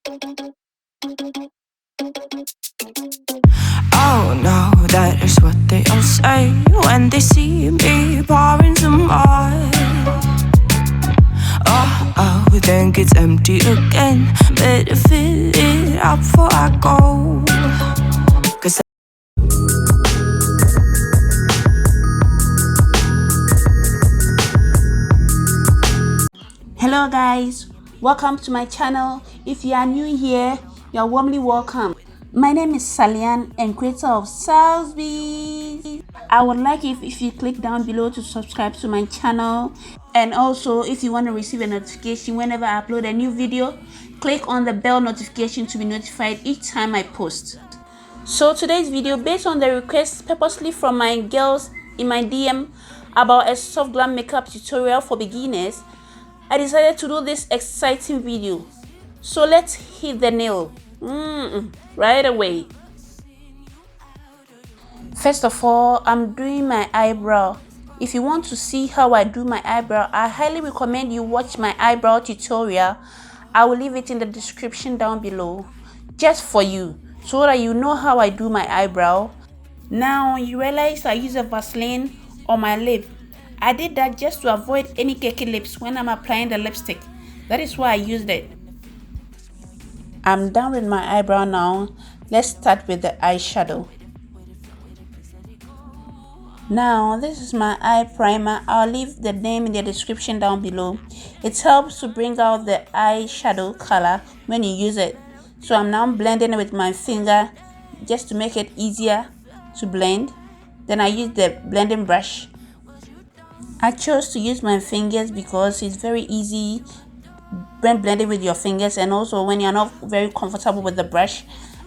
Oh no, that is what they all say when they see me pouring some more. Oh, then it's empty again. Better fill it up before I go. Cause hello guys, welcome to my channel. If you are new here, you are warmly welcome. My name is Salian and creator of salxbys. I would like if you click down below to subscribe to my channel, and also if you want to receive a notification whenever I upload a new video, click on the bell notification to be notified each time I post. So today's video, based on the request purposely from my girls in my DM about a soft glam makeup tutorial for beginners, I decided to do this exciting video. So let's hit the nail right away. First of all, I'm doing my eyebrow. If you want to see how I do my eyebrow, I highly recommend you watch my eyebrow tutorial. I will leave it in the description down below just for you, so that you know how I do my eyebrow. Now you realize I use a Vaseline on my lip. I did that just to avoid any cakey lips when I'm applying the lipstick. That is why I used it. I'm done with my eyebrow now. Let's start with the eyeshadow. Now this is my eye primer. I'll leave the name in the description down below. It helps to bring out the eyeshadow color when you use it. So I'm now blending it with my finger just to make it easier to blend. Then I use the blending brush. I chose to use my fingers because it's very easy when blending with your fingers, and also when you're not very comfortable with the brush.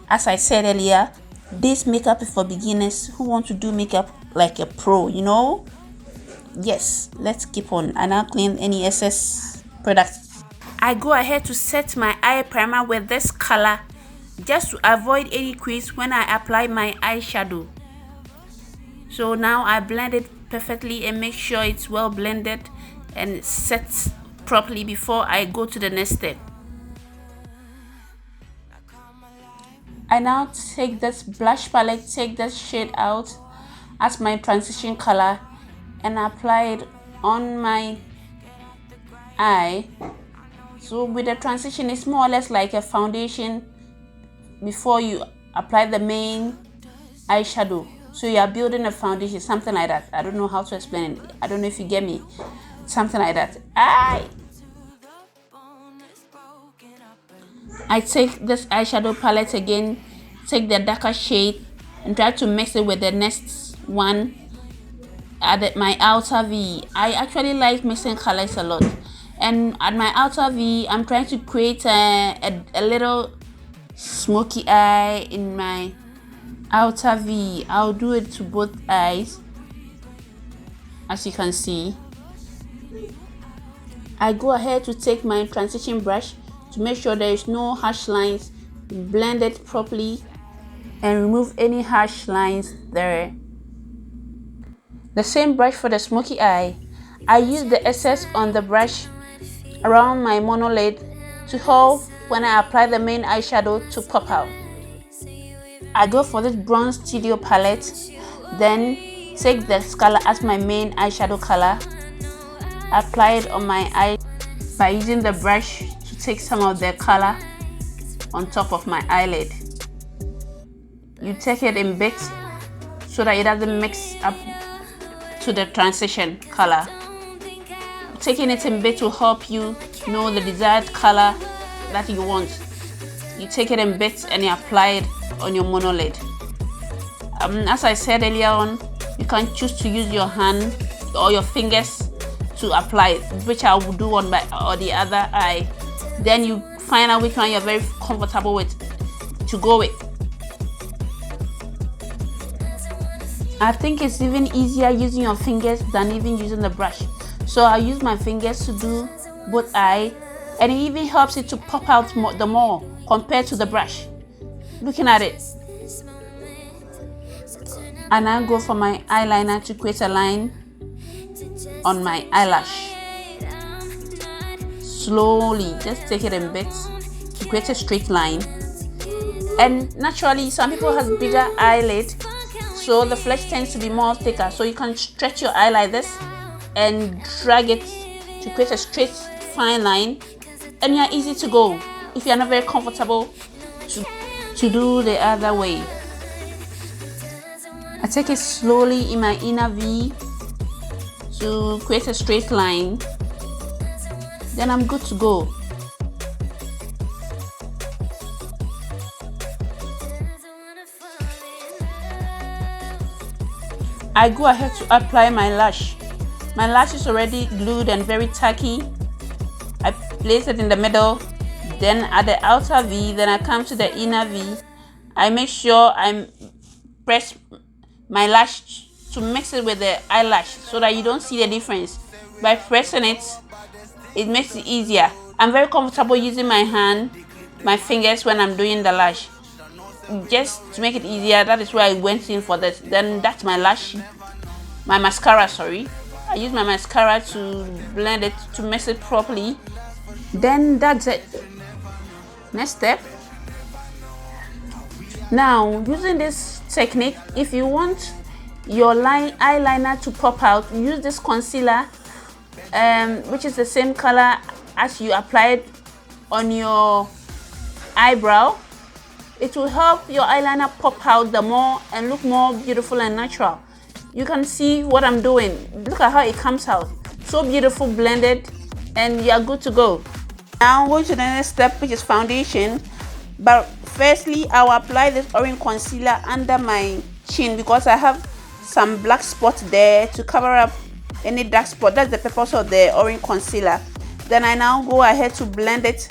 As I said earlier, this makeup is for beginners who want to do makeup like a pro, you know. Yes, let's keep on. I now clean any excess products. I go ahead to set my eye primer with this color just to avoid any crease when I apply my eyeshadow. So now I blend it perfectly and make sure it's well blended and set properly before I go to the next step. I now take this blush palette, take this shade out as my transition color and apply it on my eye. So with the transition, it's more or less like a foundation before you apply the main eyeshadow. So you are building a foundation, something like that. I don't know how to explain it. I don't know if you get me. Something like that. I take this eyeshadow palette again, take the darker shade and try to mix it with the next one at my outer V. I actually like mixing colors a lot. And at my outer V, I'm trying to create a little smoky eye in my outer V. I'll do it to both eyes, as you can see. I go ahead to take my transition brush to make sure there is no harsh lines, blend it properly and remove any harsh lines there. The same brush for the smoky eye. I use the excess on the brush around my monolid to help when I apply the main eyeshadow to pop out. I go for this bronze studio palette, then take this color as my main eyeshadow color, apply it on my eye by using the brush to take some of the color on top of my eyelid. You take it in bits so that it doesn't mix up to the transition color. Taking it in bits will help you know the desired color that you want. You take it in bits and you apply it on your monolid. As I said earlier on, you can choose to use your hand or your fingers to apply it, which I will do on my or the other eye. Then you find out which one you're very comfortable with to go with. I think it's even easier using your fingers than even using the brush. So I use my fingers to do both eye, and it even helps it to pop out more compared to the brush. Looking at it. And I go for my eyeliner to create a line on my eyelash. Slowly, just take it in bits to to create a straight line. And naturally, some people have bigger eyelid, so the flesh tends to be more thicker. So you can stretch your eye like this and drag it to create a straight fine line, and you're easy to go if you're not very comfortable to do the other way. I take it slowly in my inner V to create a straight line, then I'm good to go. I go ahead to apply my lash. My lash is already glued and very tacky. I place it in the middle, then at the outer V, then I come to the inner V. I make sure I press my lash to mix it with the eyelash so that you don't see the difference. By pressing it, it makes it easier. I'm very comfortable using my hand, my fingers when I'm doing the lash. Just to make it easier, that is why I went in for this. Then that's my lash, my mascara, sorry. I use my mascara to blend it, to mix it properly. Then that's it. Next step. Now, using this technique, if you want your eyeliner to pop out, use this concealer, which is the same color as you applied on your eyebrow. It will help your eyeliner pop out the more and look more beautiful and natural. You can see what I'm doing. Look at how it comes out. So beautiful, blended, and you are good to go. Now I'm going to the next step, which is foundation. But firstly, I will apply this orange concealer under my chin because I have some black spots there to cover up any dark spot. That's the purpose of the orange concealer. Then I now go ahead to blend it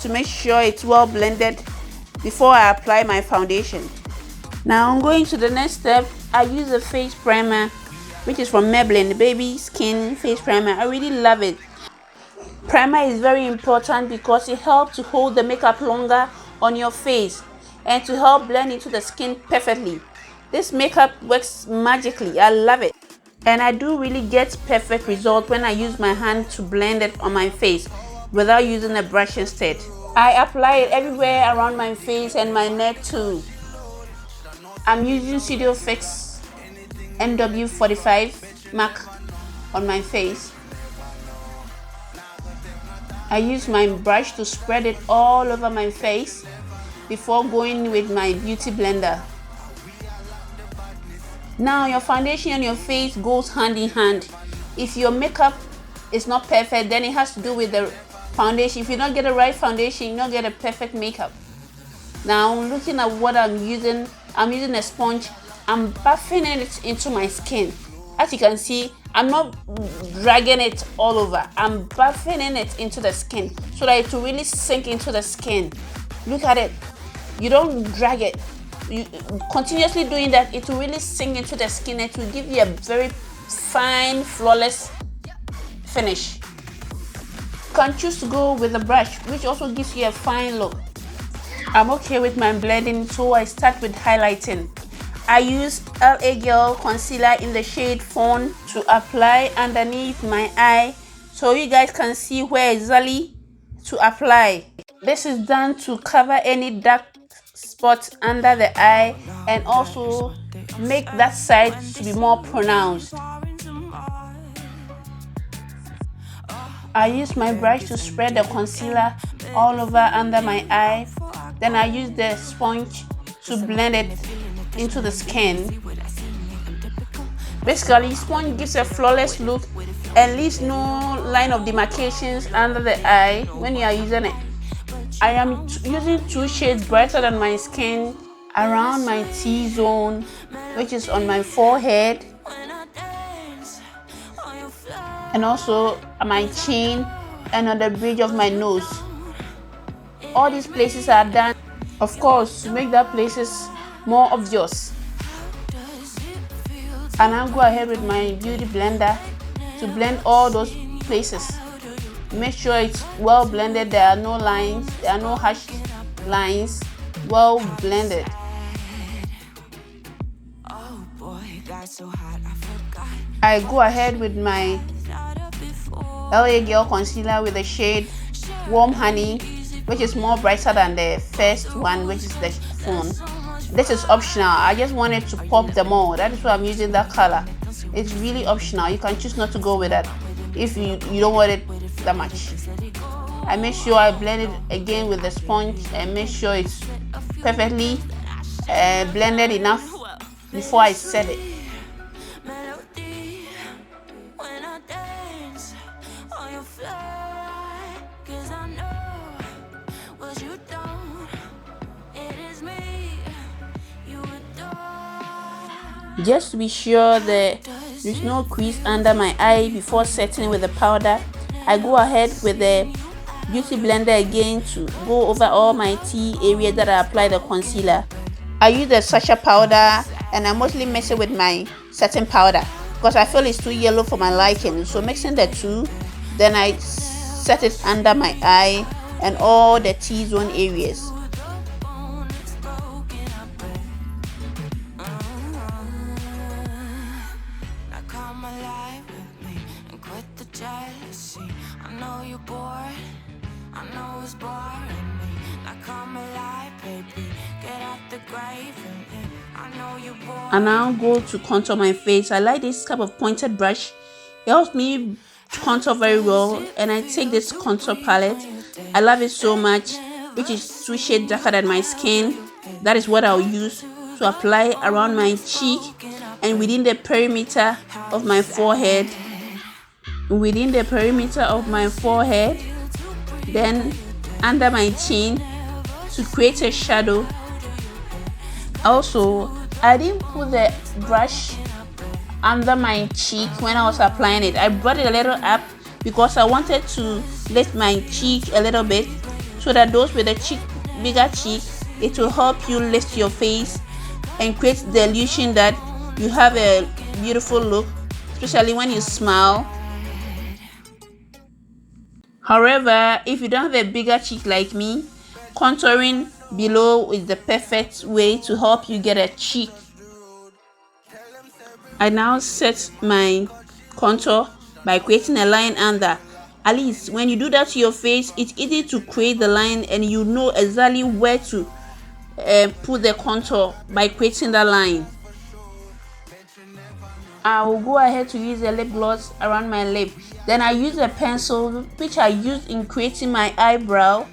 to make sure it's well blended before I apply my foundation. Now I'm going to the next step. I use a face primer, which is from Maybelline, the baby skin face primer. I really love it. Primer is very important because it helps to hold the makeup longer on your face and to help blend into the skin perfectly. This makeup works magically. I love it. And I do really get perfect results when I use my hand to blend it on my face without using a brush instead. I apply it everywhere around my face and my neck too. I'm using Studio Fix MW45 MAC on my face. I use my brush to spread it all over my face before going with my beauty blender. Now your foundation on your face goes hand in hand. If your makeup is not perfect, then it has to do with the foundation. If you don't get the right foundation, you don't get a perfect makeup. Now looking at what I'm using a sponge. I'm buffing it into my skin. As you can see, I'm not dragging it all over. I'm buffing it into the skin so that it will really sink into the skin. Look at it. You don't drag it. You continuously doing that, it will really sink into the skin. It will give you a very fine, flawless finish. You can choose to go with a brush, which also gives you a fine look. I'm okay with my blending, so I start with highlighting. I use LA Girl concealer in the shade Fawn to apply underneath my eye so you guys can see where exactly to apply. This is done to cover any dark spots under the eye and also make that side to be more pronounced. I use my brush to spread the concealer all over under my eye. Then I use the sponge to blend it into the skin. Basically, sponge gives a flawless look and leaves no line of demarcations under the eye when you are using it. I am using 2 shades brighter than my skin around my T-zone, which is on my forehead, and also my chin and on the bridge of my nose. All these places are done, of course, to make that places more obvious. And I'll go ahead with my beauty blender to blend all those places. Make sure it's well blended. There are no lines, there are no harsh lines. Well blended. I go ahead with my LA Girl concealer with the shade Warm Honey which is more brighter than the first one, which is the Fawn. This is optional. I just wanted to pop them all. That is why I'm using that color. It's really optional. You can choose not to go with that if you don't want it that much. I make sure I blend it again with the sponge and make sure it's perfectly blended enough before I set it. Just to be sure that there's no crease under my eye before setting with the powder, I go ahead with the beauty blender again to go over all my T area that I apply the concealer. I use the Sacha powder and I mostly mix it with my setting powder because I feel it's too yellow for my liking. So mixing the two, then I set it under my eye and all the T-zone areas. I now go to contour my face. I like this type of pointed brush. It helps me contour very well, and I take this contour palette. I love it so much, which is 2 shades darker than my skin. That is what I'll use to apply around my cheek and within the perimeter of my forehead. Then under my chin to create a shadow. Also, I didn't put the brush under my cheek when I was applying it. I brought it a little up because I wanted to lift my cheek a little bit so that those with a bigger cheek, it will help you lift your face and create the illusion that you have a beautiful look, especially when you smile. However, if you don't have a bigger cheek like me, contouring below is the perfect way to help you get a cheek. I now set my contour by creating a line under. At least when you do that to your face, it's easy to create the line and you know exactly where to put the contour by creating that line. I will go ahead to use a lip gloss around my lip. Then I use a pencil which I used in creating my eyebrow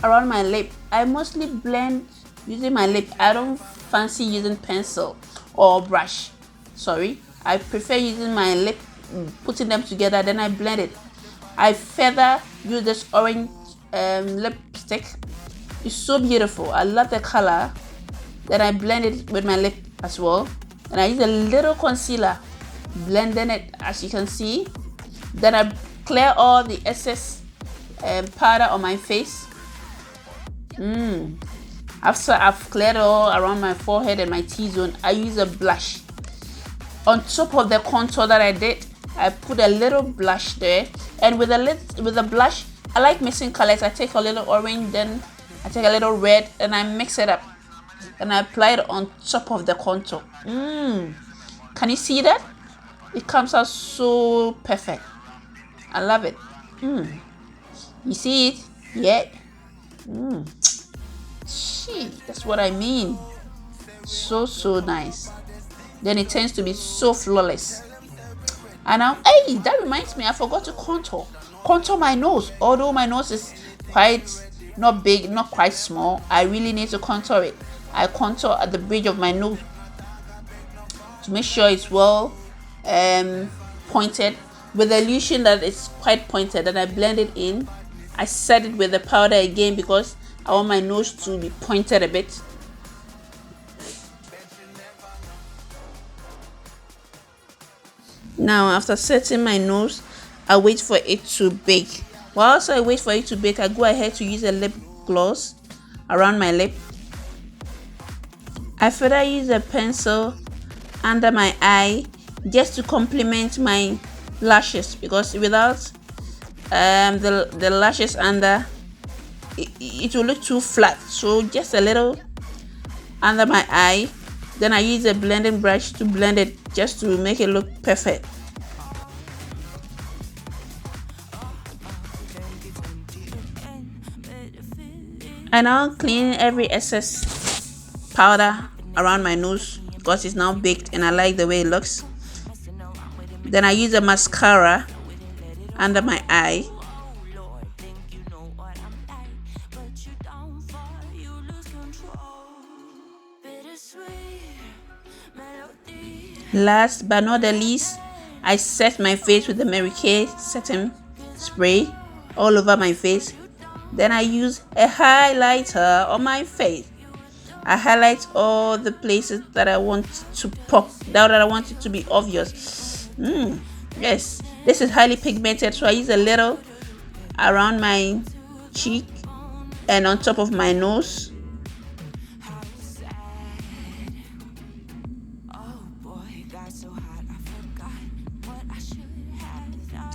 around my lip. I mostly blend using my lip. I don't fancy using pencil or brush. Sorry, I prefer using my lip, putting them together, then I blend it. I further use this orange lipstick. It's so beautiful. I love the color. Then I blend it with my lip as well. And I use a little concealer, blending it as you can see. Then I clear all the excess powder on my face. After I've cleared all around my forehead and my T-zone, I use a blush. On top of the contour that I did, I put a little blush there. And with the blush, I like mixing colors. I take a little orange, then I take a little red, and I mix it up. And I apply it on top of the contour. Can you see that? It comes out so perfect. I love it. You see it? Yeah. That's what I mean. So nice. Then it tends to be so flawless. And now, hey, that reminds me, I forgot to contour my nose. Although my nose is quite not big, not quite small, I really need to contour it. I contour at the bridge of my nose to make sure it's well pointed, with the illusion that it's quite pointed. And I blend it in. I set it with the powder again because I want my nose to be pointed a bit. Now, after setting my nose, I wait for it to bake. Whilst I wait for it to bake, I go ahead to use a lip gloss around my lip. I further use a pencil under my eye just to complement my lashes, because without the lashes under, it will look too flat. So just a little under my eye. Then I use a blending brush to blend it just to make it look perfect. I now clean every excess powder around my nose because it's now baked and I like the way it looks. Then I use a mascara under my eye. Last but not the least, I set my face with the Mary Kay setting spray all over my face. Then I use a highlighter on my face. I highlight all the places that I want to pop, that I want it to be obvious. Yes, this is highly pigmented, so I use a little around my cheek and on top of my nose.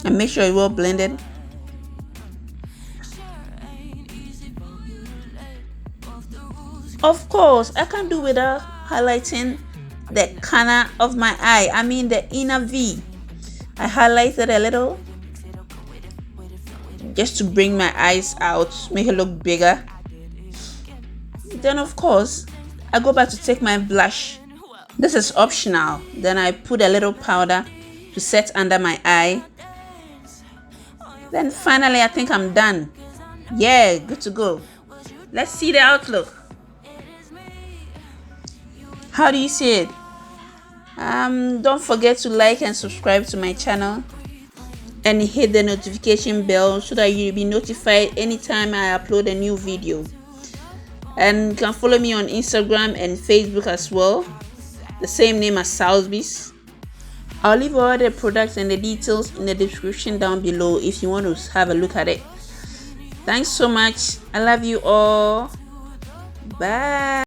And make sure it's well blended. Of course, I can't do without highlighting the corner of my eye. I mean the inner V. I highlighted a little just to bring my eyes out, make it look bigger. Then of course, I go back to take my blush. This is optional. Then I put a little powder to set under my eye. Then finally, I think I'm done. Yeah, good to go. Let's see the outlook. How do you see it? Don't forget to like and subscribe to my channel and hit the notification bell so that you'll be notified anytime I upload a new video. And you can follow me on Instagram and Facebook as well, the same name as salxbys. I'll leave all the products and the details in the description down below if you want to have a look at it. Thanks so much. I love you all. Bye.